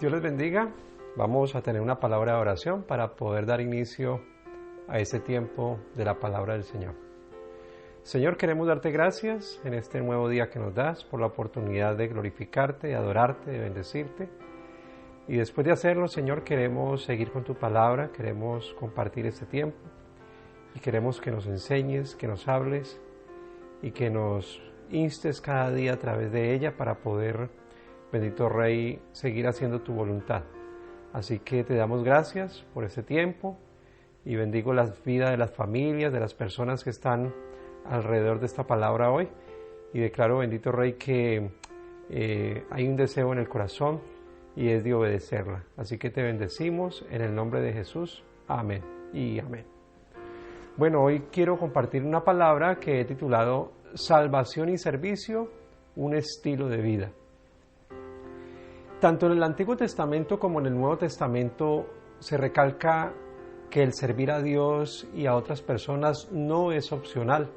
Dios les bendiga. Vamos a tener una palabra de oración para poder dar inicio a ese tiempo de la palabra del Señor. Señor, queremos darte gracias en este nuevo día que nos das por la oportunidad de glorificarte, de adorarte, de bendecirte. Y después de hacerlo, Señor, queremos seguir con tu palabra, queremos compartir este tiempo y queremos que nos enseñes, que nos hables y que nos instes cada día a través de ella para poder, bendito Rey, seguir haciendo tu voluntad. Así que te damos gracias por este tiempo y bendigo la vida de las familias, de las personas que están alrededor de esta palabra hoy, y declaro, bendito Rey, que hay un deseo en el corazón y es de obedecerla. Así que te bendecimos en el nombre de Jesús. Amén y amén. Bueno, hoy quiero compartir una palabra que he titulado Salvación y servicio, un estilo de vida. Tanto en el Antiguo Testamento como en el Nuevo Testamento se recalca que el servir a Dios y a otras personas no es opcional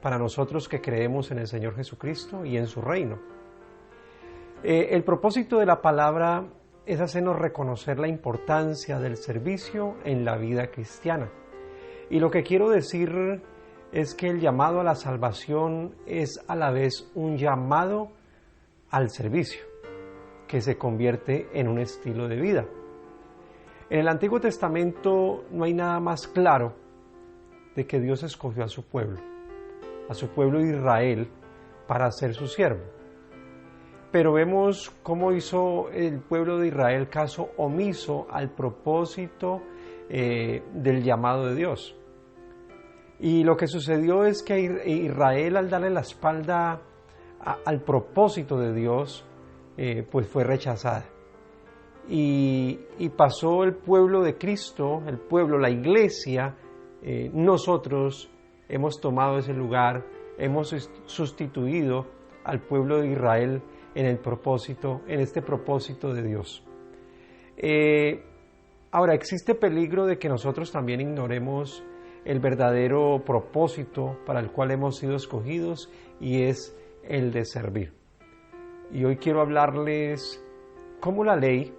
para nosotros que creemos en el Señor Jesucristo y en su reino. El propósito de la palabra es hacernos reconocer la importancia del servicio en la vida cristiana. Y lo que quiero decir es que el llamado a la salvación es a la vez un llamado al servicio, que se convierte en un estilo de vida. En el Antiguo Testamento no hay nada más claro de que Dios escogió a su pueblo Israel, para ser su siervo. Pero vemos cómo hizo el pueblo de Israel caso omiso al propósito del llamado de Dios. Y lo que sucedió es que Israel, al darle la espalda al propósito de Dios, pues fue rechazada. Y pasó el pueblo de Cristo, la iglesia, nosotros hemos tomado ese lugar, hemos sustituido al pueblo de Israel en este propósito de Dios. Ahora, existe peligro de que nosotros también ignoremos el verdadero propósito para el cual hemos sido escogidos, y es el de servir. Y hoy quiero hablarles cómo la ley,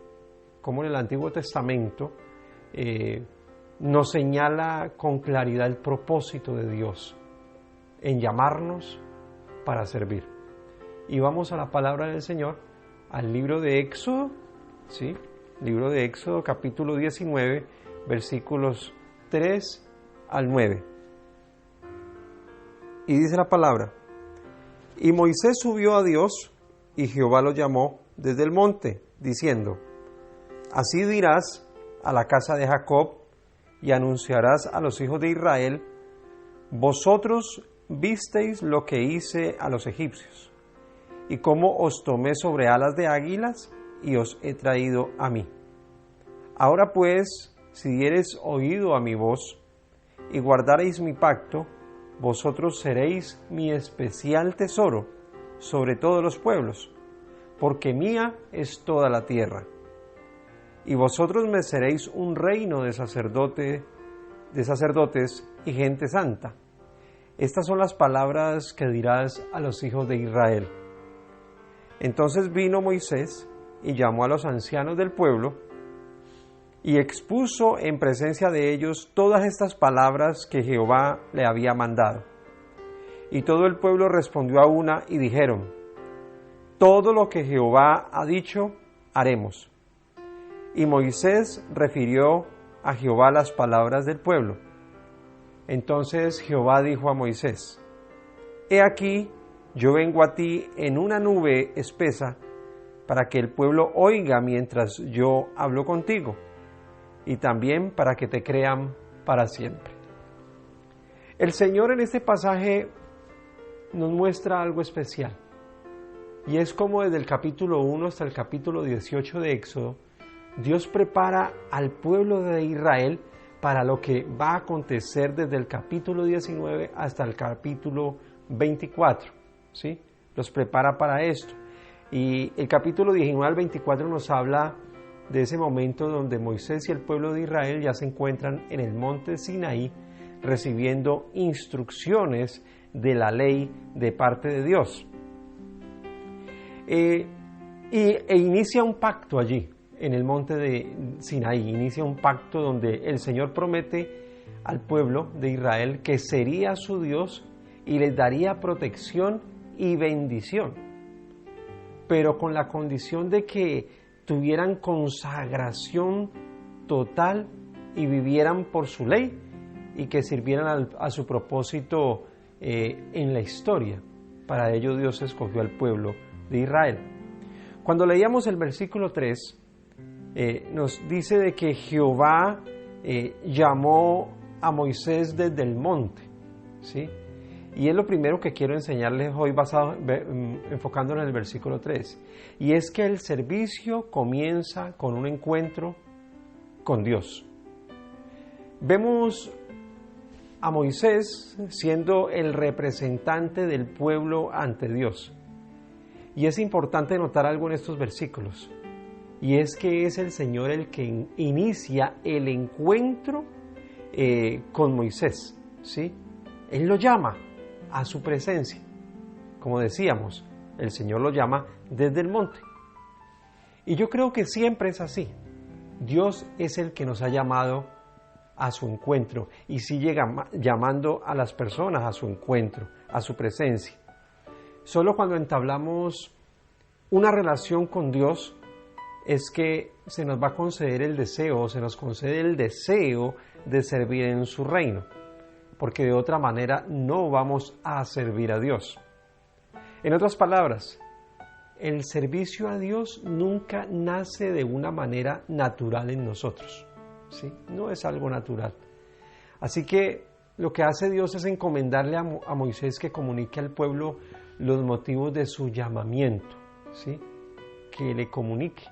como en el Antiguo Testamento, nos señala con claridad el propósito de Dios en llamarnos para servir. Y vamos a la palabra del Señor, al libro de Éxodo, ¿sí? Libro de Éxodo, capítulo 19, versículos 3 al 9. Y dice la palabra: Y Moisés subió a Dios, y Jehová lo llamó desde el monte, diciendo: Así dirás a la casa de Jacob, y anunciarás a los hijos de Israel: Vosotros visteis lo que hice a los egipcios, y cómo os tomé sobre alas de águilas, y os he traído a mí. Ahora pues, si diereis oído a mi voz, y guardareis mi pacto, vosotros seréis mi especial tesoro sobre todos los pueblos, porque mía es toda la tierra. Y vosotros me seréis un reino de sacerdotes y gente santa. Estas son las palabras que dirás a los hijos de Israel. Entonces vino Moisés y llamó a los ancianos del pueblo y expuso en presencia de ellos todas estas palabras que Jehová le había mandado. Y todo el pueblo respondió a una y dijeron: Todo lo que Jehová ha dicho, haremos. Y Moisés refirió a Jehová las palabras del pueblo. Entonces Jehová dijo a Moisés: He aquí, yo vengo a ti en una nube espesa, para que el pueblo oiga mientras yo hablo contigo, y también para que te crean para siempre. El Señor en este pasaje nos muestra algo especial, y es como desde el capítulo 1 hasta el capítulo 18 de Éxodo, Dios prepara al pueblo de Israel para lo que va a acontecer desde el capítulo 19 hasta el capítulo 24, ¿sí? Los prepara para esto. Y el capítulo 19 al 24 nos habla de ese momento donde Moisés y el pueblo de Israel ya se encuentran en el monte Sinaí recibiendo instrucciones de la ley de parte de Dios. e inicia un pacto allí, en el monte de Sinaí, inicia un pacto donde el Señor promete al pueblo de Israel que sería su Dios y les daría protección y bendición, pero con la condición de que tuvieran consagración total y vivieran por su ley y que sirvieran a su propósito en la historia. Para ello Dios escogió al pueblo de Israel. Cuando leíamos el versículo 3, nos dice de que Jehová llamó a Moisés desde el monte, ¿sí? Y es lo primero que quiero enseñarles hoy, enfocándonos en el versículo 3. Y es que el servicio comienza con un encuentro con Dios. Vemos a Moisés siendo el representante del pueblo ante Dios. Y es importante notar algo en estos versículos. Y es que es el Señor el que inicia el encuentro con Moisés, ¿sí? Él lo llama a su presencia. Como decíamos, el Señor lo llama desde el monte. Y yo creo que siempre es así. Dios es el que nos ha llamado a su encuentro y sigue llamando a las personas a su encuentro, a su presencia. Solo cuando entablamos una relación con Dios es que se nos va a conceder el deseo, se nos concede el deseo de servir en su reino, porque de otra manera no vamos a servir a Dios. En otras palabras, el servicio a Dios nunca nace de una manera natural en nosotros, ¿sí? No es algo natural. Así que lo que hace Dios es encomendarle a Moisés que comunique al pueblo los motivos de su llamamiento, ¿sí? Que le comunique.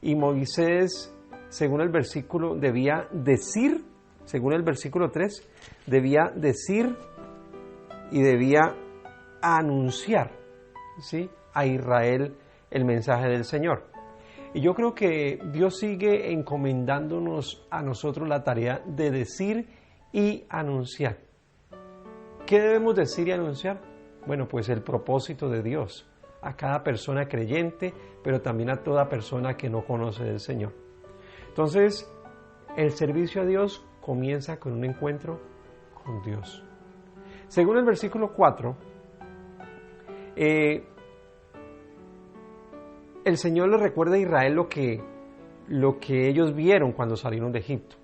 Y Moisés, según el versículo, debía decir, según el versículo 3, debía decir y debía anunciar, ¿sí?, a Israel el mensaje del Señor. Y yo creo que Dios sigue encomendándonos a nosotros la tarea de decir y anunciar. ¿Qué debemos decir y anunciar? Bueno, pues el propósito de Dios a cada persona creyente, pero también a toda persona que no conoce del Señor. Entonces, el servicio a Dios comienza con un encuentro con Dios. Según el versículo 4, el Señor le recuerda a Israel lo que ellos vieron cuando salieron de Egipto.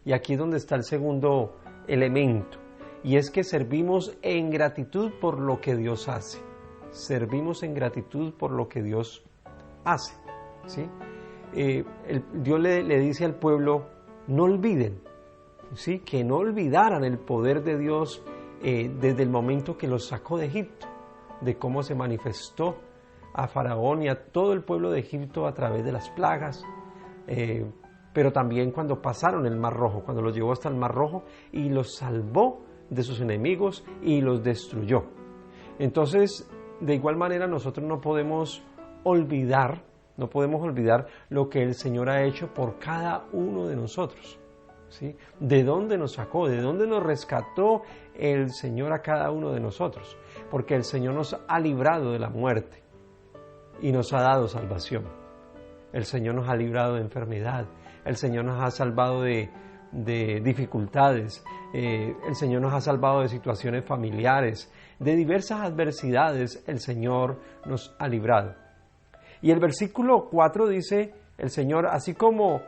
Y aquí es donde está el segundo elemento, y es que servimos en gratitud por lo que Dios hace. Servimos en gratitud por lo que Dios hace, ¿sí? Dios le dice al pueblo, no olviden, ¿sí?, que no olvidaran el poder de Dios desde el momento que los sacó de Egipto, de cómo se manifestó a Faraón y a todo el pueblo de Egipto a través de las plagas, pero también cuando pasaron el Mar Rojo, cuando los llevó hasta el Mar Rojo y los salvó de sus enemigos y los destruyó. Entonces, de igual manera, nosotros no podemos olvidar lo que el Señor ha hecho por cada uno de nosotros, ¿sí? De dónde nos sacó, de dónde nos rescató el Señor a cada uno de nosotros, porque el Señor nos ha librado de la muerte y nos ha dado salvación. El Señor nos ha librado de enfermedad, el Señor nos ha salvado de dificultades, el Señor nos ha salvado de situaciones familiares, de diversas adversidades el Señor nos ha librado. Y el versículo 4 dice el Señor, así como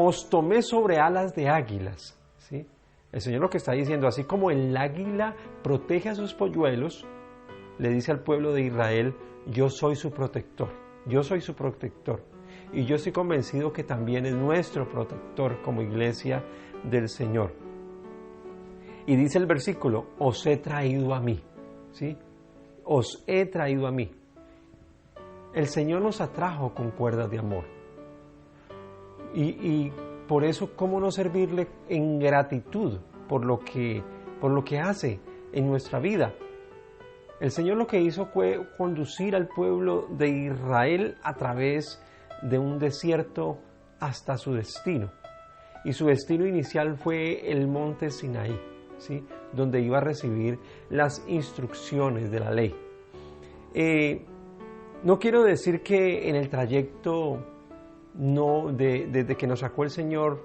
os tomé sobre alas de águilas, ¿sí? El Señor lo que está diciendo, así como el águila protege a sus polluelos, le dice al pueblo de Israel, yo soy su protector, yo soy su protector. Y yo estoy convencido que también es nuestro protector como iglesia del Señor. Y dice el versículo, os he traído a mí, ¿sí? Os he traído a mí. El Señor nos atrajo con cuerdas de amor. Y por eso, ¿cómo no servirle en gratitud por lo que hace en nuestra vida? El Señor lo que hizo fue conducir al pueblo de Israel a través de un desierto hasta su destino. Y su destino inicial fue el monte Sinaí, ¿sí?, donde iba a recibir las instrucciones de la ley. No quiero decir que en el trayecto desde que nos sacó el Señor,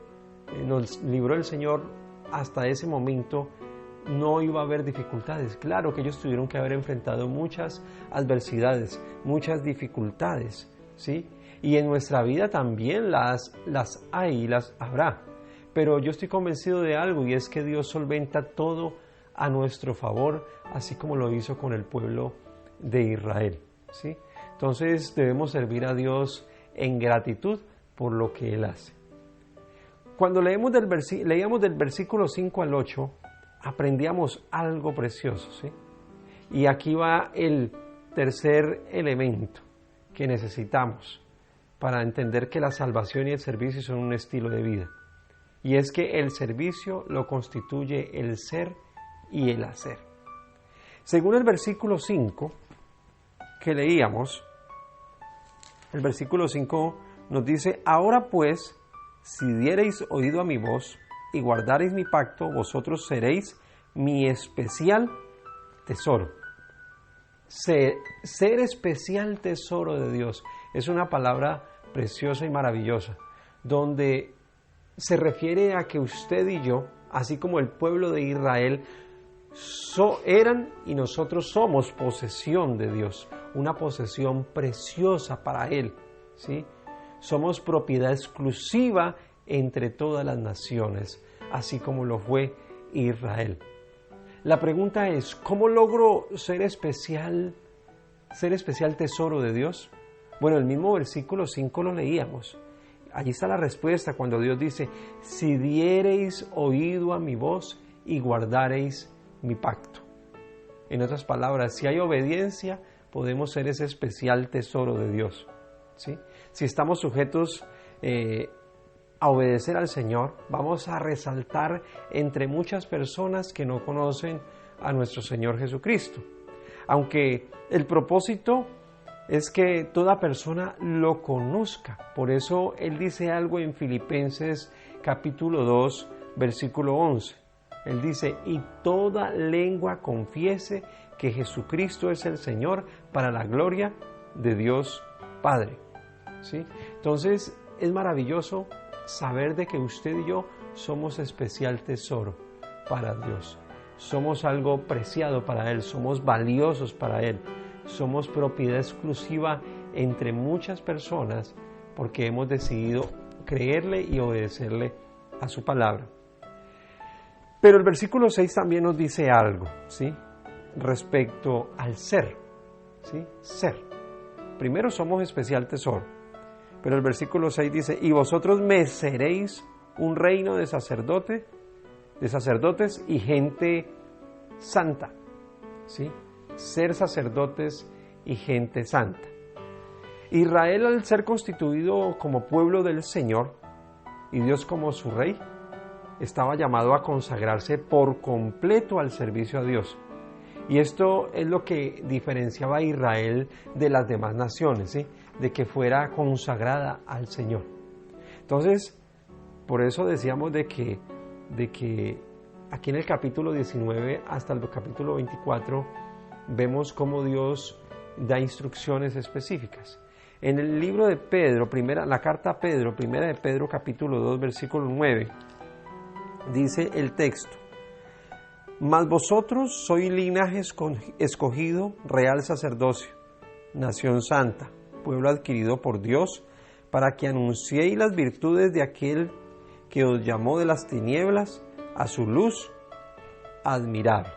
nos libró el Señor hasta ese momento, no iba a haber dificultades. Claro que ellos tuvieron que haber enfrentado muchas adversidades, muchas dificultades, ¿sí? Y en nuestra vida también las hay y las habrá. Pero yo estoy convencido de algo, y es que Dios solventa todo a nuestro favor, así como lo hizo con el pueblo de Israel, ¿sí? Entonces debemos servir a Dios en gratitud por lo que Él hace. Cuando leíamos del versículo 5 al 8, aprendíamos algo precioso, ¿sí? Y aquí va el tercer elemento que necesitamos para entender que la salvación y el servicio son un estilo de vida. Y es que el servicio lo constituye el ser y el hacer. Según el versículo 5 que leíamos, el versículo 5 nos dice: ahora pues, si diereis oído a mi voz y guardareis mi pacto, vosotros seréis mi especial tesoro. Ser especial tesoro de Dios es una palabra preciosa y maravillosa, donde se refiere a que usted y yo, así como el pueblo de Israel, eran y nosotros somos posesión de Dios, una posesión preciosa para Él, ¿sí? Somos propiedad exclusiva entre todas las naciones, así como lo fue Israel. La pregunta es, ¿cómo logro ser especial tesoro de Dios? Bueno, el mismo versículo 5 lo leíamos. Allí está la respuesta cuando Dios dice: si diereis oído a mi voz y guardareis mi pacto. En otras palabras, si hay obediencia, podemos ser ese especial tesoro de Dios, ¿sí? Si estamos sujetos a obedecer al Señor, vamos a resaltar entre muchas personas que no conocen a nuestro Señor Jesucristo. Aunque el propósito es que toda persona lo conozca. Por eso Él dice algo en Filipenses capítulo 2, versículo 11. Él dice: y toda lengua confiese que Jesucristo es el Señor, para la gloria de Dios Padre, ¿sí? Entonces es maravilloso saber de que usted y yo somos especial tesoro para Dios. Somos algo preciado para Él, somos valiosos para Él, somos propiedad exclusiva entre muchas personas porque hemos decidido creerle y obedecerle a su palabra. Pero el versículo 6 también nos dice algo, ¿sí? Respecto al ser, ¿sí? Ser. Primero somos especial tesoro, pero el versículo 6 dice: y vosotros me seréis un reino de sacerdotes y gente santa, ¿sí? Ser sacerdotes y gente santa. Israel, al ser constituido como pueblo del Señor y Dios como su rey, estaba llamado a consagrarse por completo al servicio a Dios. Y esto es lo que diferenciaba a Israel de las demás naciones, ¿sí? De que fuera consagrada al Señor. Entonces, por eso decíamos de que aquí en el capítulo 19 hasta el capítulo 24 vemos cómo Dios da instrucciones específicas. En el libro de Pedro, la carta a Pedro, primera de Pedro capítulo 2, versículo 9, dice el texto: mas vosotros sois linaje escogido, real sacerdocio, nación santa, pueblo adquirido por Dios, para que anunciéis las virtudes de aquel que os llamó de las tinieblas a su luz admirable,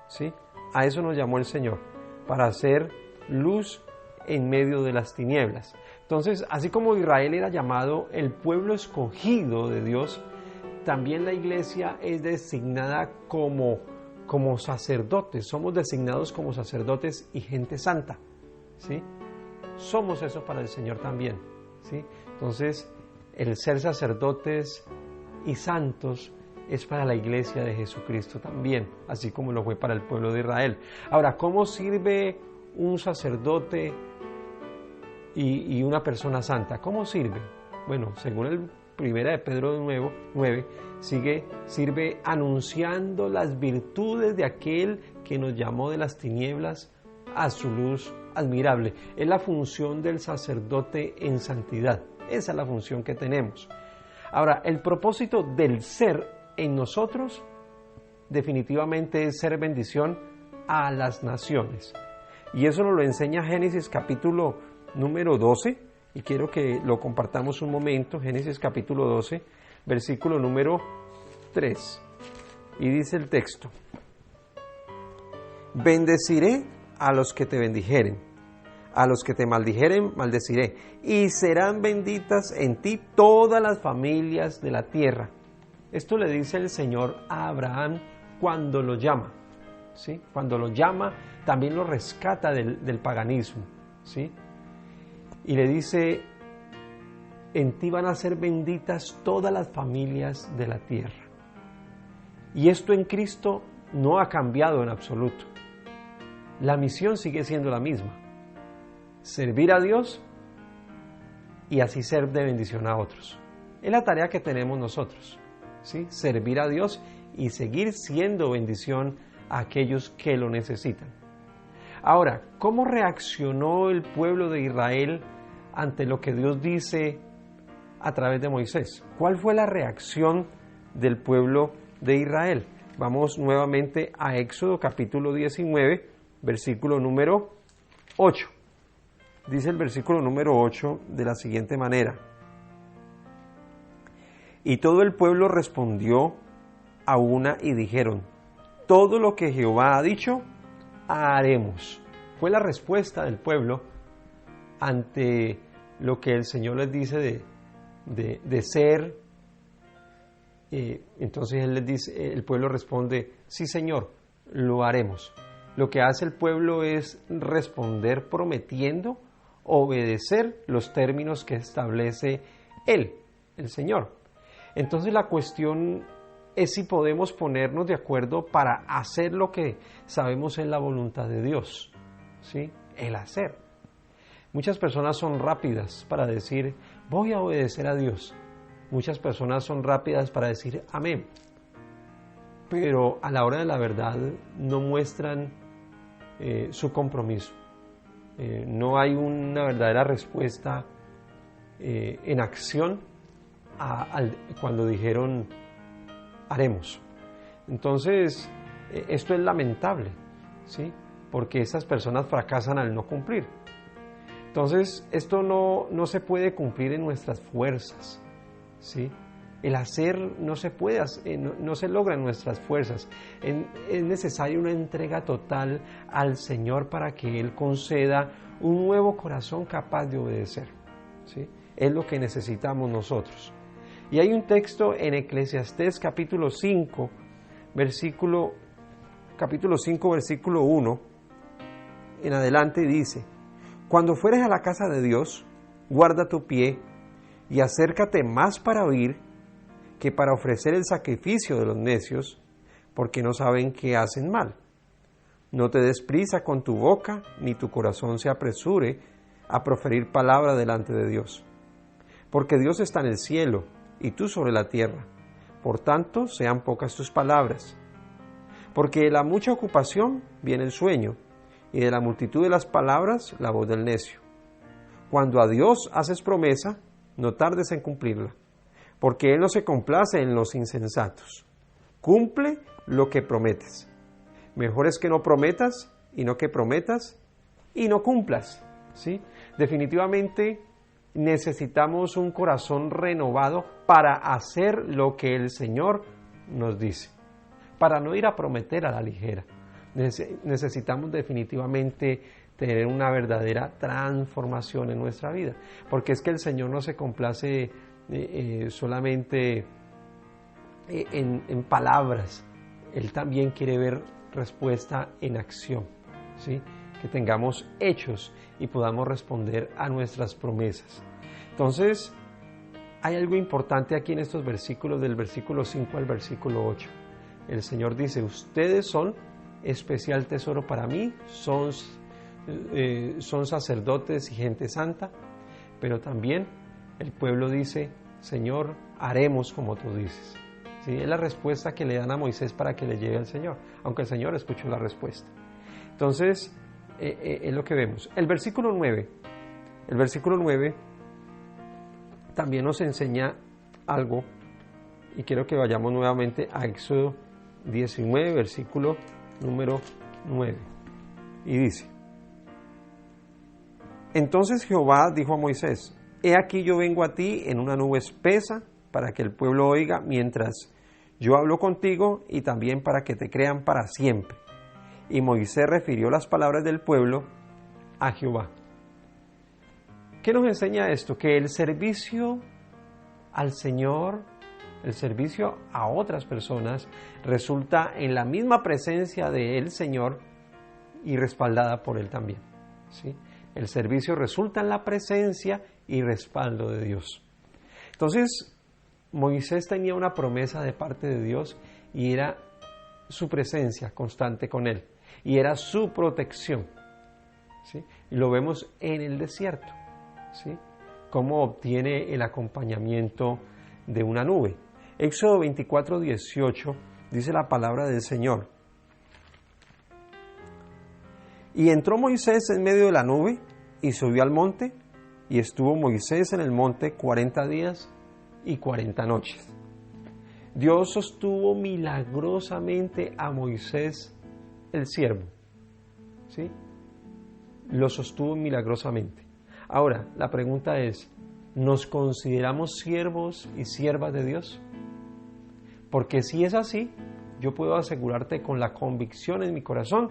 ¿sí? A eso nos llamó el Señor, para hacer luz en medio de las tinieblas. Entonces, así como Israel era llamado el pueblo escogido de Dios, también la iglesia es designada como sacerdotes. Somos designados como sacerdotes y gente santa, ¿sí? Somos eso para el Señor también, ¿sí? Entonces, el ser sacerdotes y santos es para la iglesia de Jesucristo también, así como lo fue para el pueblo de Israel. Ahora, ¿cómo sirve un sacerdote y una persona santa? ¿Cómo sirve? Bueno, según el primera de Pedro 9, sirve anunciando las virtudes de aquel que nos llamó de las tinieblas a su luz admirable. Es la función del sacerdote en santidad. Esa es la función que tenemos. Ahora, el propósito del ser en nosotros definitivamente es ser bendición a las naciones. Y eso nos lo enseña Génesis capítulo número 12, y quiero que lo compartamos un momento. Génesis capítulo 12, versículo número 3. Y dice el texto: bendeciré a los que te bendijeren, a los que te maldijeren, maldeciré, y serán benditas en ti todas las familias de la tierra. Esto le dice el Señor a Abraham cuando lo llama, ¿sí? Cuando lo llama, también lo rescata del paganismo, ¿sí? Y le dice: en ti van a ser benditas todas las familias de la tierra. Y esto en Cristo no ha cambiado en absoluto. La misión sigue siendo la misma: servir a Dios y así ser de bendición a otros. Es la tarea que tenemos nosotros, ¿sí? Servir a Dios y seguir siendo bendición a aquellos que lo necesitan. Ahora, ¿cómo reaccionó el pueblo de Israel ante lo que Dios dice a través de Moisés? ¿Cuál fue la reacción del pueblo de Israel? Vamos nuevamente a Éxodo capítulo 19, versículo número 8. Dice el versículo número 8 de la siguiente manera: y todo el pueblo respondió a una y dijeron: todo lo que Jehová ha dicho, haremos. Fue la respuesta del pueblo ante lo que el Señor les dice de ser. Entonces él les dice, el pueblo responde: sí, Señor, lo haremos. Lo que hace el pueblo es responder prometiendo obedecer los términos que establece Él, el Señor. Entonces la cuestión es si podemos ponernos de acuerdo para hacer lo que sabemos es la voluntad de Dios, ¿sí? El hacer. Muchas personas son rápidas para decir: voy a obedecer a Dios. Muchas personas son rápidas para decir amén. Pero a la hora de la verdad no muestran su compromiso. No hay una verdadera respuesta en acción cuando dijeron haremos. Entonces, esto es lamentable, ¿sí? Porque esas personas fracasan al no cumplir. Entonces, esto no se puede cumplir en nuestras fuerzas, ¿sí? El hacer no se puede, no se logra en nuestras fuerzas. Es necesaria una entrega total al Señor para que Él conceda un nuevo corazón capaz de obedecer, ¿sí? Es lo que necesitamos nosotros. Y hay un texto en Eclesiastés capítulo 5, versículo 1 en adelante, dice: cuando fueres a la casa de Dios, guarda tu pie y acércate más para oír que para ofrecer el sacrificio de los necios, porque no saben que hacen mal. No te des prisa con tu boca, ni tu corazón se apresure a proferir palabra delante de Dios. Porque Dios está en el cielo, y tú sobre la tierra. Por tanto, sean pocas tus palabras. Porque de la mucha ocupación viene el sueño, y de la multitud de las palabras la voz del necio. Cuando a Dios haces promesa, no tardes en cumplirla, porque Él no se complace en los insensatos. Cumple lo que prometes. Mejor es que no prometas, y no que prometas, y no cumplas, ¿sí? Definitivamente necesitamos un corazón renovado para hacer lo que el Señor nos dice, para no ir a prometer a la ligera. Necesitamos definitivamente tener una verdadera transformación en nuestra vida, porque es que el Señor no se complace solamente en palabras. Él también quiere ver respuesta en acción, ¿sí? Que tengamos hechos y podamos responder a nuestras promesas. Entonces, hay algo importante aquí en estos versículos, del versículo 5 al versículo 8. El Señor dice: ustedes son especial tesoro para mí, son sacerdotes y gente santa, pero también el pueblo dice: Señor, haremos como tú dices. ¿Sí? Es la respuesta que le dan a Moisés para que le llegue al Señor, aunque el Señor escuchó la respuesta. Entonces, es lo que vemos. El versículo 9 también nos enseña algo, y quiero que vayamos nuevamente a Éxodo 19, versículo número 9. Y dice: Entonces Jehová dijo a Moisés: He aquí yo vengo a ti en una nube espesa, para que el pueblo oiga mientras yo hablo contigo, y también para que te crean para siempre. Y Moisés refirió las palabras del pueblo a Jehová. ¿Qué nos enseña esto? Que el servicio al Señor, el servicio a otras personas, resulta en la misma presencia del Señor y respaldada por Él también, ¿sí? El servicio resulta en la presencia y respaldo de Dios. Entonces, Moisés tenía una promesa de parte de Dios, y era su presencia constante con él, y era su protección, ¿sí? Y lo vemos en el desierto, ¿sí? Cómo obtiene el acompañamiento de una nube. Éxodo 24, 18 dice la palabra del Señor: Y entró Moisés en medio de la nube y subió al monte, y estuvo Moisés en el monte 40 días y 40 noches. Dios sostuvo milagrosamente a Moisés, el siervo, ¿sí? Lo sostuvo milagrosamente. Ahora, la pregunta es: ¿nos consideramos siervos y siervas de Dios? Porque si es así, yo puedo asegurarte con la convicción en mi corazón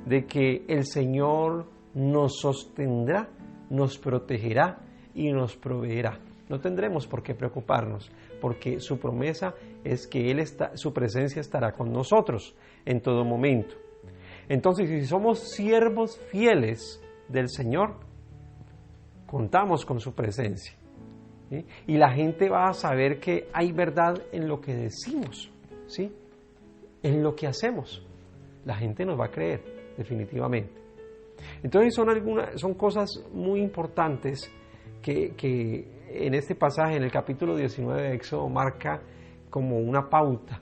de que el Señor nos sostendrá, nos protegerá y nos proveerá. No tendremos por qué preocuparnos, porque su promesa es que su presencia estará con nosotros en todo momento. Entonces, si somos siervos fieles del Señor, contamos con su presencia, ¿sí? Y la gente va a saber que hay verdad en lo que decimos, ¿sí? En lo que hacemos. La gente nos va a creer, definitivamente. Entonces son cosas muy importantes que en este pasaje, en el capítulo 19 de Éxodo, marca como una pauta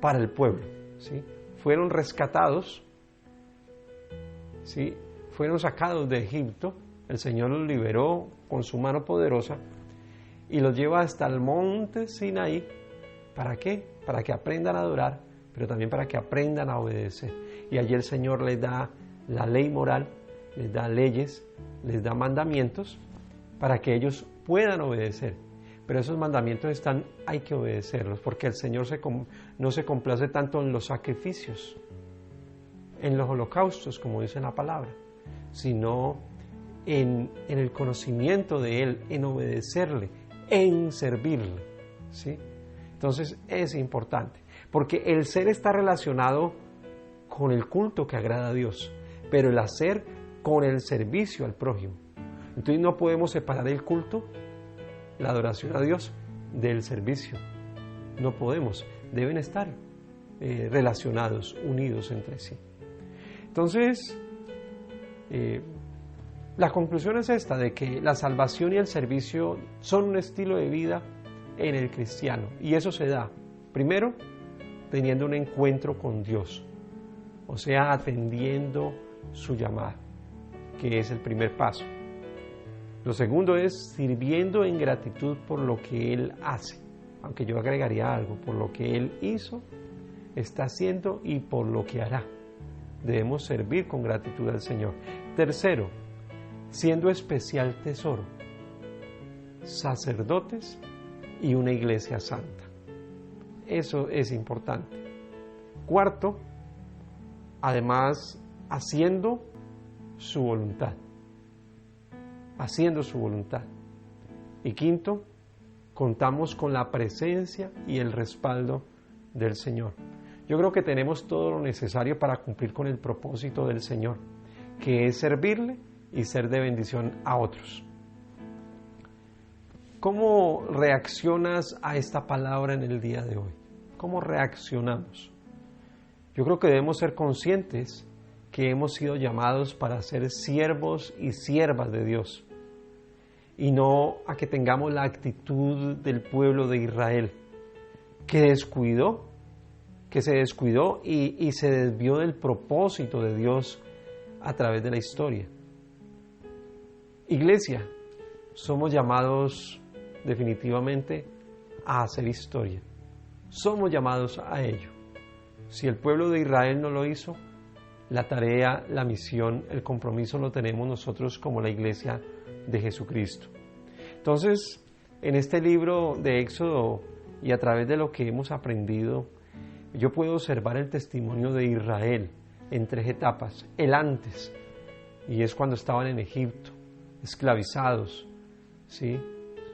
para el pueblo, ¿sí? Fueron rescatados, ¿sí? Fueron sacados de Egipto. El Señor los liberó con su mano poderosa y los lleva hasta el monte Sinaí. ¿Para qué? Para que aprendan a adorar, pero también para que aprendan a obedecer. Y allí el Señor les da la ley moral, les da leyes, les da mandamientos para que ellos puedan obedecer. Pero esos mandamientos hay que obedecerlos, porque el Señor no se complace tanto en los sacrificios, en los holocaustos, como dice la palabra, sino en el conocimiento de Él, en obedecerle, en servirle, ¿sí? Entonces es importante, porque el ser está relacionado con el culto que agrada a Dios, pero el hacer con el servicio al prójimo. Entonces no podemos separar el culto, la adoración a Dios, del servicio. No podemos, deben estar relacionados, unidos entre sí. Entonces, la conclusión es esta, de que la salvación y el servicio son un estilo de vida en el cristiano, y eso se da, primero, teniendo un encuentro con Dios, o sea, atendiendo su llamada, que es el primer paso. Lo segundo es sirviendo en gratitud por lo que Él hace, aunque yo agregaría algo, por lo que Él hizo, está haciendo y por lo que hará. Debemos servir con gratitud al Señor. Tercero, siendo especial tesoro, sacerdotes y una iglesia santa. Eso es importante. Cuarto, además, haciendo su voluntad. Haciendo su voluntad. Y quinto, contamos con la presencia y el respaldo del Señor. Yo creo que tenemos todo lo necesario para cumplir con el propósito del Señor, que es servirle y ser de bendición a otros. ¿Cómo reaccionas a esta palabra en el día de hoy? ¿Cómo reaccionamos? Yo creo que debemos ser conscientes que hemos sido llamados para ser siervos y siervas de Dios, y no a que tengamos la actitud del pueblo de Israel, que se descuidó y se desvió del propósito de Dios a través de la historia. Iglesia, somos llamados definitivamente a hacer historia. Somos llamados a ello. Si el pueblo de Israel no lo hizo, la tarea, la misión, el compromiso lo tenemos nosotros como la Iglesia de Jesucristo. Entonces, en este libro de Éxodo y a través de lo que hemos aprendido, yo puedo observar el testimonio de Israel en 3 etapas. El antes, y es cuando estaban en Egipto, esclavizados, ¿sí?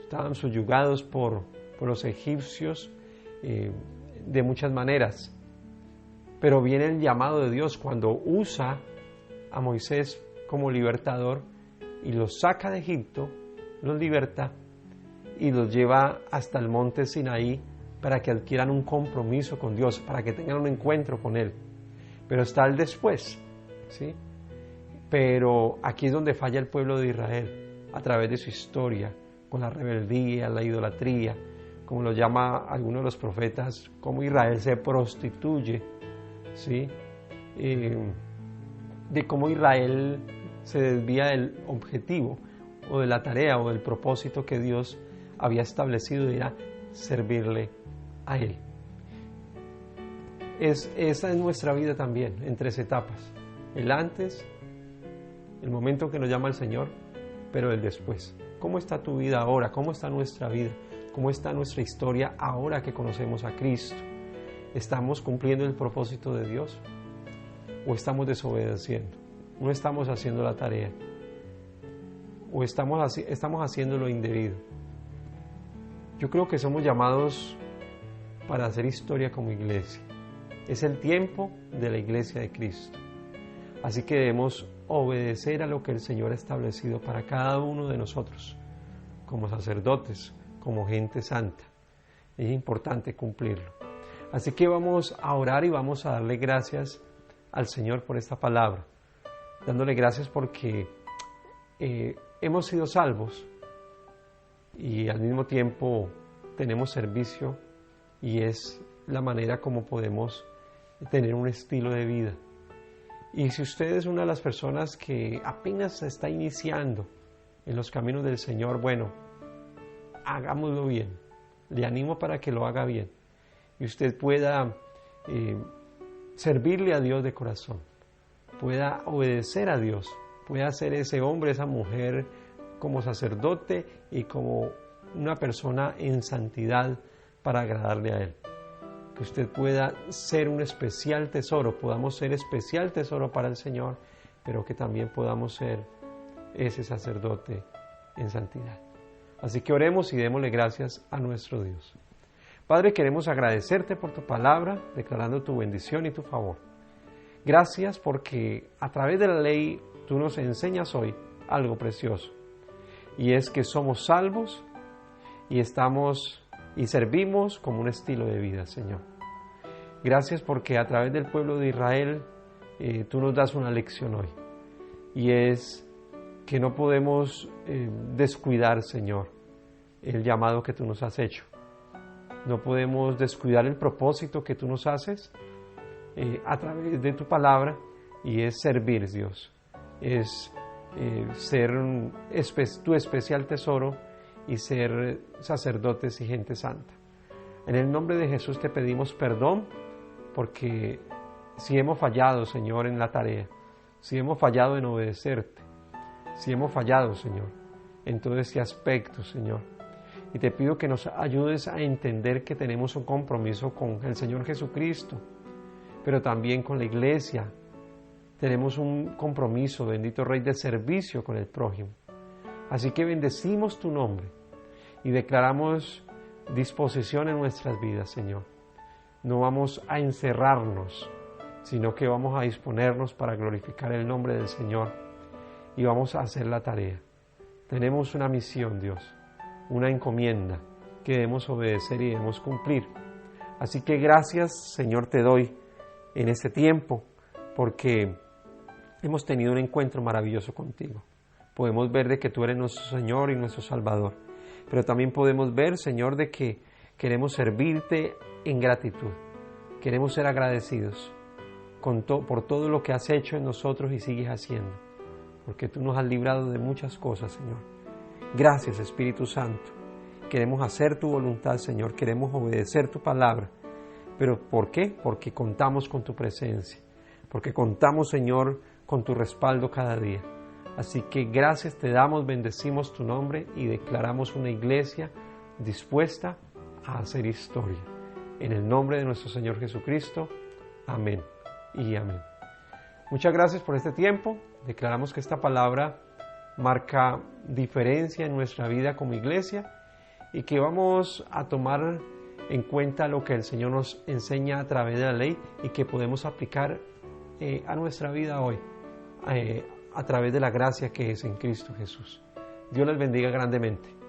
Estaban subyugados por los egipcios de muchas maneras. Pero viene el llamado de Dios cuando usa a Moisés como libertador y los saca de Egipto, los liberta y los lleva hasta el monte Sinaí para que adquieran un compromiso con Dios, para que tengan un encuentro con Él. Pero está el después, ¿sí? Pero aquí es donde falla el pueblo de Israel, a través de su historia, con la rebeldía, la idolatría, como lo llama algunos de los profetas, cómo Israel se prostituye, ¿sí? De cómo Israel se desvía del objetivo o de la tarea o del propósito que Dios había establecido, de ir a servirle a Él. Esa es nuestra vida también, en 3 etapas: el antes, el momento que nos llama el Señor, pero el después. ¿Cómo está tu vida ahora? ¿Cómo está nuestra vida? ¿Cómo está nuestra historia ahora que conocemos a Cristo? ¿Estamos cumpliendo el propósito de Dios? ¿O estamos desobedeciendo? ¿No estamos haciendo la tarea? ¿O estamos haciendo lo indebido? Yo creo que somos llamados para hacer historia como iglesia. Es el tiempo de la iglesia de Cristo. Así que debemos obedecer a lo que el Señor ha establecido para cada uno de nosotros, como sacerdotes, como gente santa. Es importante cumplirlo. Así que vamos a orar y vamos a darle gracias al Señor por esta palabra, dándole gracias porque hemos sido salvos y al mismo tiempo tenemos servicio, y es la manera como podemos tener un estilo de vida. Y si usted es una de las personas que apenas se está iniciando en los caminos del Señor, bueno, hagámoslo bien. Le animo para que lo haga bien y usted pueda servirle a Dios de corazón, pueda obedecer a Dios, pueda ser ese hombre, esa mujer como sacerdote y como una persona en santidad para agradarle a Él. Que usted pueda ser un especial tesoro, podamos ser especial tesoro para el Señor, pero que también podamos ser ese sacerdote en santidad. Así que oremos y démosle gracias a nuestro Dios. Padre, queremos agradecerte por tu palabra, declarando tu bendición y tu favor. Gracias porque a través de la ley tú nos enseñas hoy algo precioso, y es que somos salvos y servimos como un estilo de vida, Señor. Gracias porque a través del pueblo de Israel tú nos das una lección hoy, y es que no podemos descuidar, Señor, el llamado que tú nos has hecho. No podemos descuidar el propósito que tú nos haces a través de tu palabra, y es servir, Dios. Es ser tu especial tesoro y ser sacerdotes y gente santa. En el nombre de Jesús te pedimos perdón, porque si hemos fallado, Señor, en la tarea, si hemos fallado en obedecerte, si hemos fallado, Señor, en todo este aspecto, Señor, y te pido que nos ayudes a entender que tenemos un compromiso con el Señor Jesucristo, pero también con la iglesia. Tenemos un compromiso, bendito Rey, de servicio con el prójimo. Así que bendecimos tu nombre y declaramos disposición en nuestras vidas, Señor. No vamos a encerrarnos, sino que vamos a disponernos para glorificar el nombre del Señor y vamos a hacer la tarea. Tenemos una misión, Dios, una encomienda que debemos obedecer y debemos cumplir. Así que gracias, Señor, te doy en este tiempo, porque hemos tenido un encuentro maravilloso contigo. Podemos ver de que tú eres nuestro Señor y nuestro Salvador, pero también podemos ver, Señor, de que queremos servirte en gratitud, queremos ser agradecidos, por todo lo que has hecho en nosotros y sigues haciendo, porque tú nos has librado de muchas cosas, Señor. Gracias, Espíritu Santo. Queremos hacer tu voluntad, Señor, queremos obedecer tu palabra. ¿Pero por qué? Porque contamos con tu presencia, porque contamos, Señor, con tu respaldo cada día. Así que gracias te damos, bendecimos tu nombre y declaramos una iglesia dispuesta a hacer historia. En el nombre de nuestro Señor Jesucristo, amén y amén. Muchas gracias por este tiempo. Declaramos que esta palabra marca diferencia en nuestra vida como iglesia y que vamos a tomar en cuenta lo que el Señor nos enseña a través de la ley y que podemos aplicar a nuestra vida hoy a través de la gracia que es en Cristo Jesús. Dios les bendiga grandemente.